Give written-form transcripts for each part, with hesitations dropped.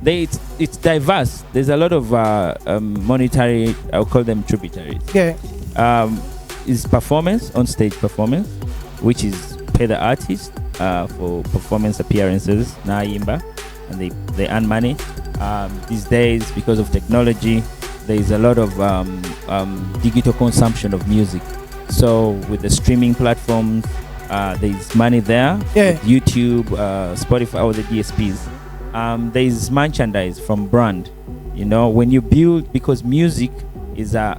It's diverse. There's a lot of monetary, I'll call them tributaries. Yeah. Is performance, on stage performance, which is pay the artist for performance appearances, naimba, and they earn money. These days, because of technology, there is a lot of digital consumption of music. So with the streaming platforms, there's money there. Yeah. With YouTube, Spotify, or the DSPs. There's merchandise from brand. You know, when you build, because music is a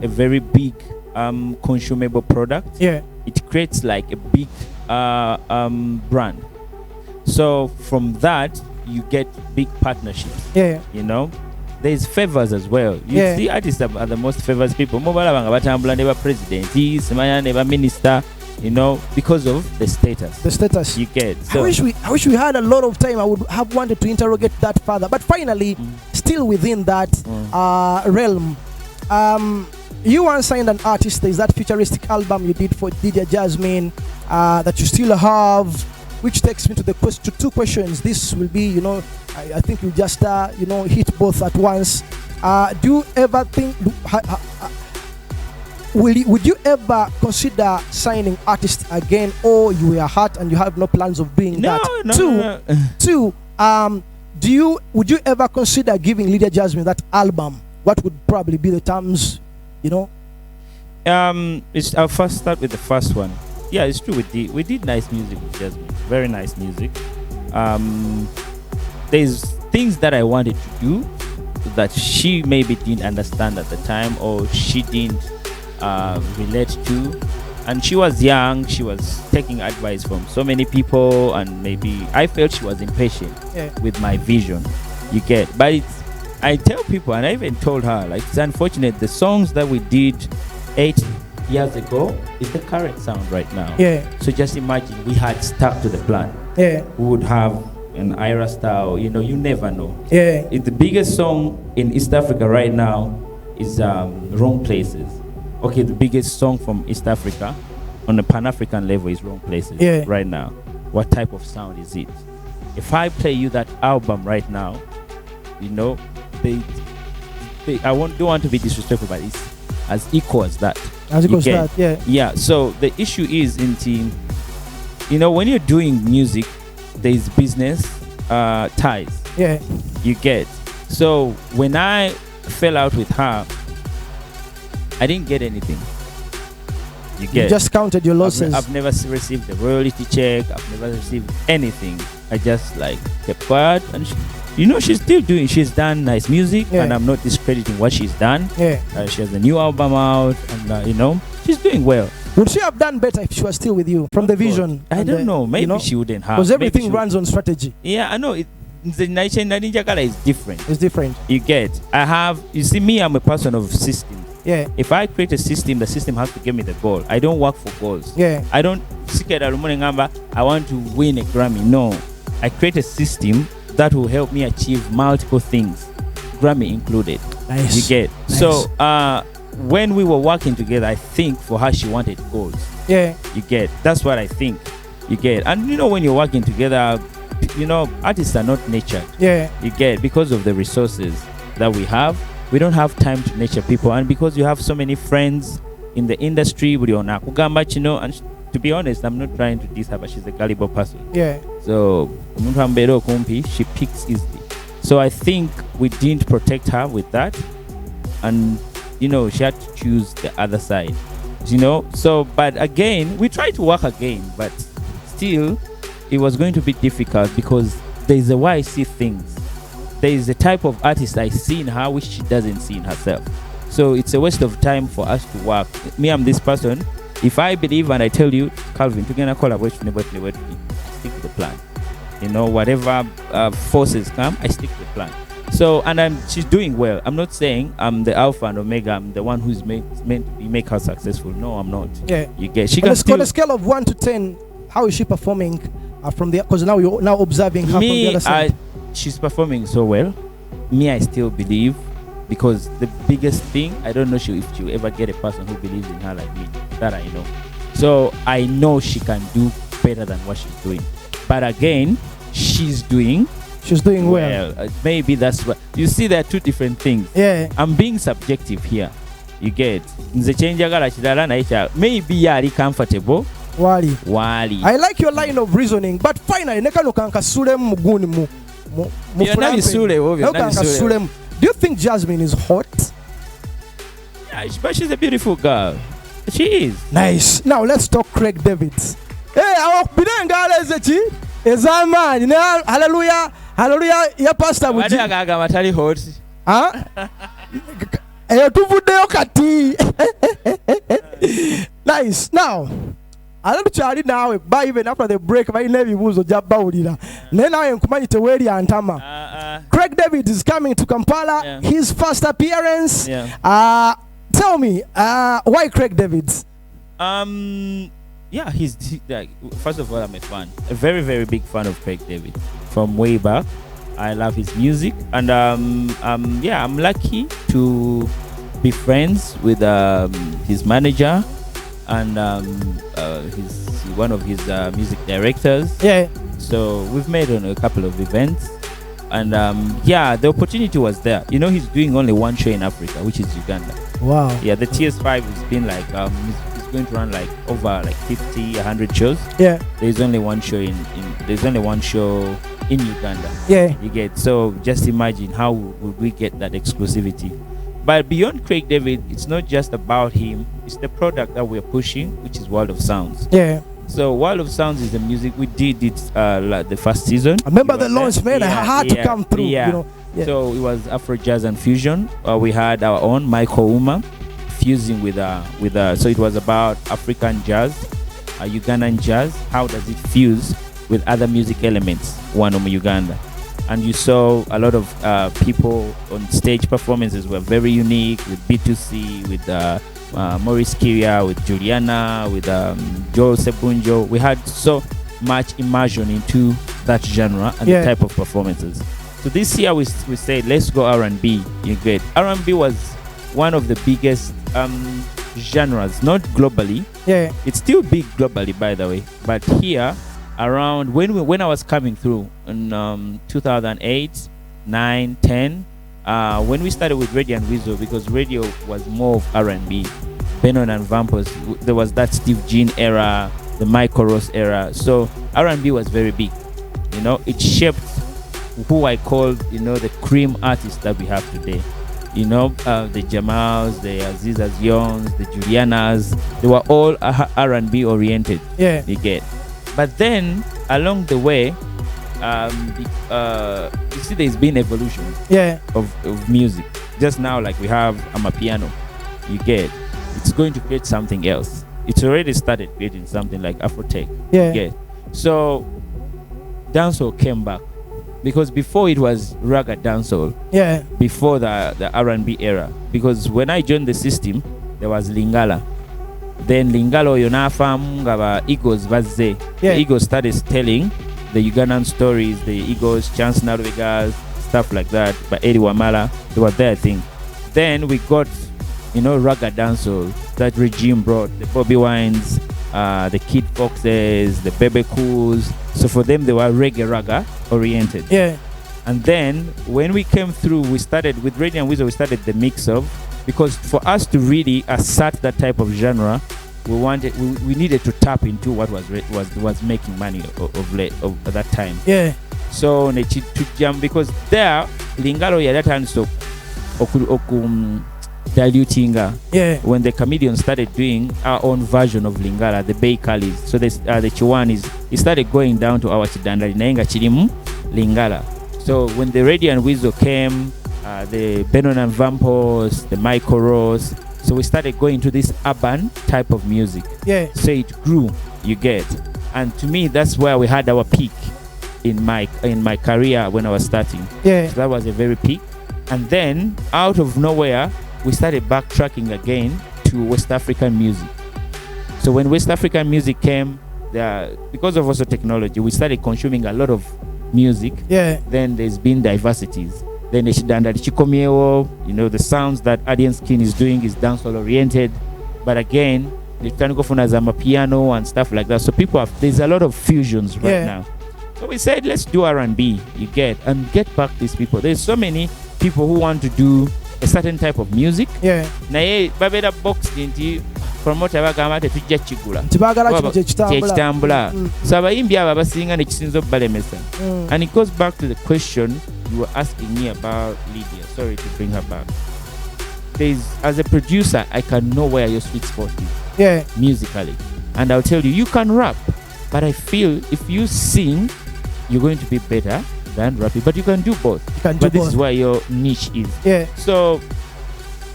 very big consumable product. Yeah. It creates like a big brand. So from that, you get big partnerships. Yeah. You know, there's favors as well. You see, artists are the most favored people. Never president, he's never minister. You know, because of the status. The status you get. So I wish we had a lot of time. I would have wanted to interrogate that further. But finally, still within that realm, you once signed an artist. There's that futuristic album you did for DJ Jasmine that you still have, which takes me to the two questions. This will be, I think you just hit both at once. Do you ever think? Would you ever consider signing artists again, or you were hurt and you have no plans of doing that? Two, would you ever consider giving Lydia Jasmine that album? What would probably be the terms, I'll first start with the first one. Yeah, it's true. We did nice music with Jasmine. Very nice music. There's things that I wanted to do that she maybe didn't understand at the time, or she didn't relate to, and she was young. She was taking advice from so many people, and maybe I felt she was impatient with my vision. You get, but I tell people, and I even told her, like, it's unfortunate the songs that we did 8 years ago is the current sound right now. So just imagine we had stuck to the plan. We would have an Ira style. You never know. The biggest song in East Africa right now is Wrong Places. Okay, the biggest song from East Africa on the Pan-African level is Wrong Places right now. What type of sound is it? If I play you that album right now, I don't want to be disrespectful, but it's as equal as that. As equal as that, Yeah, so the issue is when you're doing music, there's business ties. You get. So when I fell out with her, I didn't get anything. You just counted your losses. I've never received a royalty check. I've never received anything. I just kept quiet, and she's done nice music, and I'm not discrediting what she's done. She has a new album out, and she's doing well. Would she have done better if she was still with you from the vision? I don't know. Maybe she wouldn't have. Because everything runs on strategy. Yeah, I know. The Ninja color is different. It's different. You get. You see, me, I'm a person of system. If I create a system, the system has to give me the goal. I don't work for goals. I don't I want to win a Grammy. No. I create a system that will help me achieve multiple things, Grammy included. Nice. You get. Nice. So when we were working together, I think for her she wanted goals. You get. That's what I think. You get. And when you're working together, artists are not nurtured. You get, because of the resources that we have. We don't have time to nurture people, and because you have so many friends in the industry, and to be honest, I'm not trying to diss her, but she's a gullible person. So she picks easily. So I think we didn't protect her with that, and she had to choose the other side. So but again, we tried to work again, but still it was going to be difficult, because there's a way I see things. There is a type of artist I see in her which she doesn't see in herself. So it's a waste of time for us to work. Me, I'm this person. If I believe and I tell you, Calvin, we're gonna collaborate, stick to the plan. Whatever forces come, I stick to the plan. So, and she's doing well. I'm not saying I'm the alpha and omega. I'm the one who's meant to make her successful. No, I'm not. You get. She can on a scale of 1 to 10, how is she performing from the? Because now you're observing her from the other side. She's performing so well. Me, I still believe, because the biggest thing, I don't know if she'll ever get a person who believes in her like me, that I know. So I know she can do better than what she's doing. But again, she's doing She's doing well. Maybe that's what you see. There are two different things. Yeah. I'm being subjective here. You get. Nze chenjagala chidala na icha. Maybe yali comfortable. Wali. I like your line of reasoning, but finally, nekano kankasule muguni mu. Do you think Jasmine is hot? Yeah, but she's a beautiful girl. She is. Nice. Now let's talk Craig Davids. Hey, our bidengala ezechi ezamani. Hallelujah. Hallelujah. Ya pastor buji. Agaga matali hot. Tuvudeyo kati. Nice. Now, Chari now, by even after the break, my name was Jabbaulira. Then I am coming to Weri Antama. Craig David is coming to Kampala. Yeah. His first appearance. Yeah. Tell me, why Craig Davids? Yeah, first of all, I'm a fan, a very, very big fan of Craig David from way back. I love his music, and yeah, I'm lucky to be friends with his manager and he's one of his music directors. Yeah. So we've met on a couple of events, and yeah, the opportunity was there. You know, he's doing only one show in Africa, which is Uganda. Wow. Yeah, the TS5 has been like he's going to run like over like 50, 100 shows. Yeah. There's only one show in Uganda. Yeah. You get, so just imagine how would we get that exclusivity. But beyond Craig David, it's not just about him, it's the product that we're pushing, which is World of Sounds. Yeah. So World of Sounds is the music we did it like the first season. I remember the launch, man. Yeah, I had to come through. Yeah. You know. Yeah. So it was Afro Jazz and Fusion. We had our own Michael Uma fusing with so it was about African jazz, Ugandan jazz. How does it fuse with other music elements? One of Uganda. And you saw a lot of people on stage performances were very unique with B2C, with Maurice Kiria, with Juliana, with Joel Sebunjo. We had so much immersion into that genre and the type of performances. So this year we said, let's go R&B. You get, R&B was one of the biggest genres, not globally. Yeah. It's still big globally, by the way. But here, around when I was coming through in 2008, 9, 10, when we started with Radio and Weasel, because radio was more of R&B, Benon and Vampos, there was that Steve Jean era, the Michael Ross era. So R&B was very big. You know, it shaped who I call, you know, the cream artists that we have today. You know, the Jamals, the Azizas Youngs, the Julianas, they were all R&B oriented. Yeah. You get. But then along the way, you see, there's been evolution. Yeah. Of music. Just now, like we have Amapiano. You get. It's going to create something else. It's already started creating something like Afrotech. Yeah. You get. So dancehall came back. Because before it was raga dancehall. Yeah. Before the R&B era. Because when I joined the system, there was Lingala. Then Lingala Yonafamu Gaba Eagles Vaze. The Eagles started telling the Ugandan stories, the Eagles, Chance Narwegas, stuff like that. But Eddie Wamala, they were there, I think. Then we got, you know, raga dancehall. That regime brought the Bobby Wines, the Kid Foxes, the Bebe Cools. So for them, they were reggae raga oriented. Yeah. And then when we came through, we started with Radio and Weasel. We started the mix of, because for us to really assert that type of genre, we needed to tap into what was making money of that time. Yeah. So to jump, because there Lingalo at that time so diluting. Yeah. When the Chameleons started doing our own version of Lingala, the Bay Kalis, so the Chiwanis, it started going down to our Chidandali Nainga Chirimu Lingala. So when the Radio and Weasel came, the Benon and Vampos, the Michael Ross, so we started going to this urban type of music. Yeah. So it grew, you get. And to me, that's where we had our peak in my career when I was starting. Yeah. So that was a very peak. And then out of nowhere, we started backtracking again to West African music. So when West African music came, because of also technology, we started consuming a lot of music. Yeah. Then there's been diversities. Then you know, the sounds that Adian Skin is doing is dancehall oriented. But again, they're trying to go for Amapiano and stuff like that. So there's a lot of fusions right now. So we said, let's do R&B, and get back these people. There's so many people who want to do a certain type of music. Yeah. Naye babera boxed into promoter bagamba tetujja kigula. Tibagala kino kyekitambula. So abayimbi abo abasinga ne kisinza obbalemesa. And it goes back to the question you were asking me about Lydia. Sorry to bring her back. As a producer, I can know where your sweet spot is. Yeah. Musically. And I'll tell you can rap. But I feel if you sing, you're going to be better than rapping. But you can do both. This is where your niche is. Yeah. So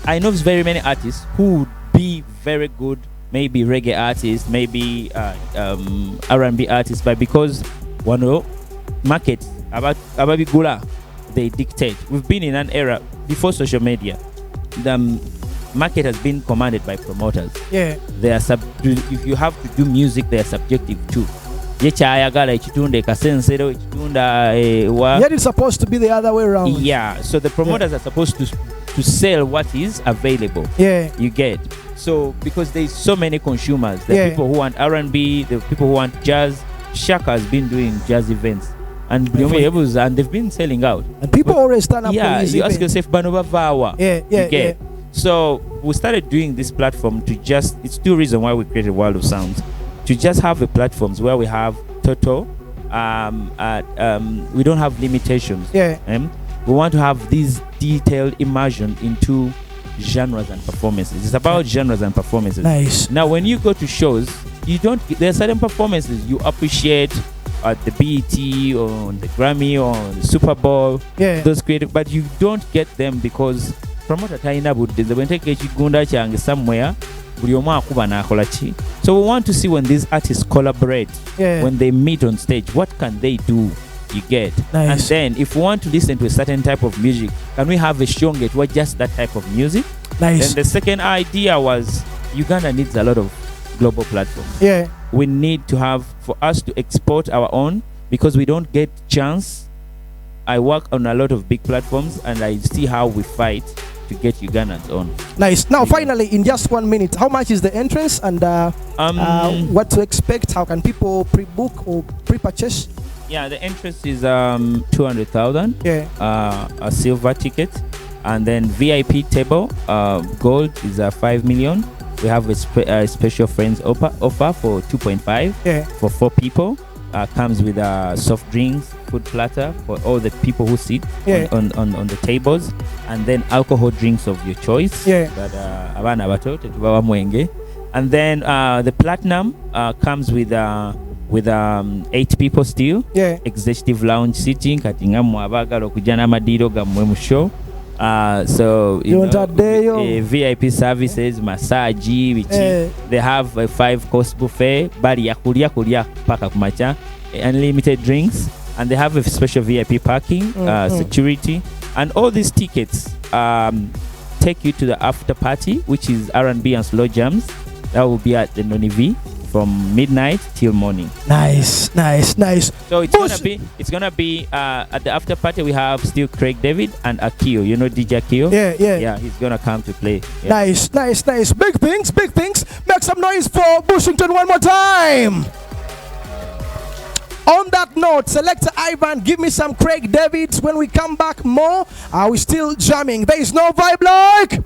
I know very many artists who would be very good, maybe reggae artists, maybe R&B artists, but because one market about gula, they dictate. We've been in an era before social media. The market has been commanded by promoters. Yeah. If you have to do music, they are subjective too. Yet it's supposed to be the other way around. Yeah. So the promoters are supposed to sell what is available. Yeah. You get. So because there's so many consumers, the people who want R&B, the people who want jazz. Shaka has been doing jazz events. And they've been selling out. And people always stand up for these you ask events. yourself, Banova Vawa. Yeah. So we started doing this platform it's two reasons why we created World of Sounds. To just have the platforms where we have total, we don't have limitations. Yeah. We want to have this detailed immersion into genres and performances. It's about genres and performances. Nice. Now, when you go to shows, there are certain performances you appreciate at the BET or on the Grammy or on the Super Bowl. Yeah. Those creative, but you don't get them because promoter taina budde when take ekigunda kyange somewhere buli omu akuba n'akola ki. So we want to see when these artists collaborate, when they meet on stage, what can they do? You get. Nice. And then if we want to listen to a certain type of music, can we have a show with just that type of music? Nice. Then the second idea was Uganda needs a lot of global platforms. Yeah. We need to have, for us to export our own, because we don't get chance. I work on a lot of big platforms and I see how we fight to get Ugandans on. Nice. Now, finally, in just 1 minute, how much is the entrance and what to expect? How can people pre-book or pre-purchase? Yeah, the entrance is 200,000. Yeah. A silver ticket, and then VIP table, gold is 5 million. We have a special friends offer for 2.5. Yeah. For 4 people. Comes with soft drinks, food platter for all the people who sit on the tables, and then alcohol drinks of your choice. Yeah. And then the platinum comes with 8 people still. Yeah. Executive lounge seating. Katinga mwabagala okujana madiro gamwe mu show. So VIP services, massage, they have a 5-course buffet, bali ya kulia paka kumacha, unlimited drinks, and they have a special VIP parking, security, and all these tickets take you to the after party, which is R&B and slow jams. That will be at the Nonivi from midnight till morning. Nice. So it's gonna be at the after party. We have still Craig David and Akio. You know DJ Akio? Yeah. He's gonna come to play. Yeah. Nice. Big things. Make some noise for Bushington one more time. On that note, Selector Ivan, give me some Craig Davids. When we come back more, are we still jamming? There is no vibe like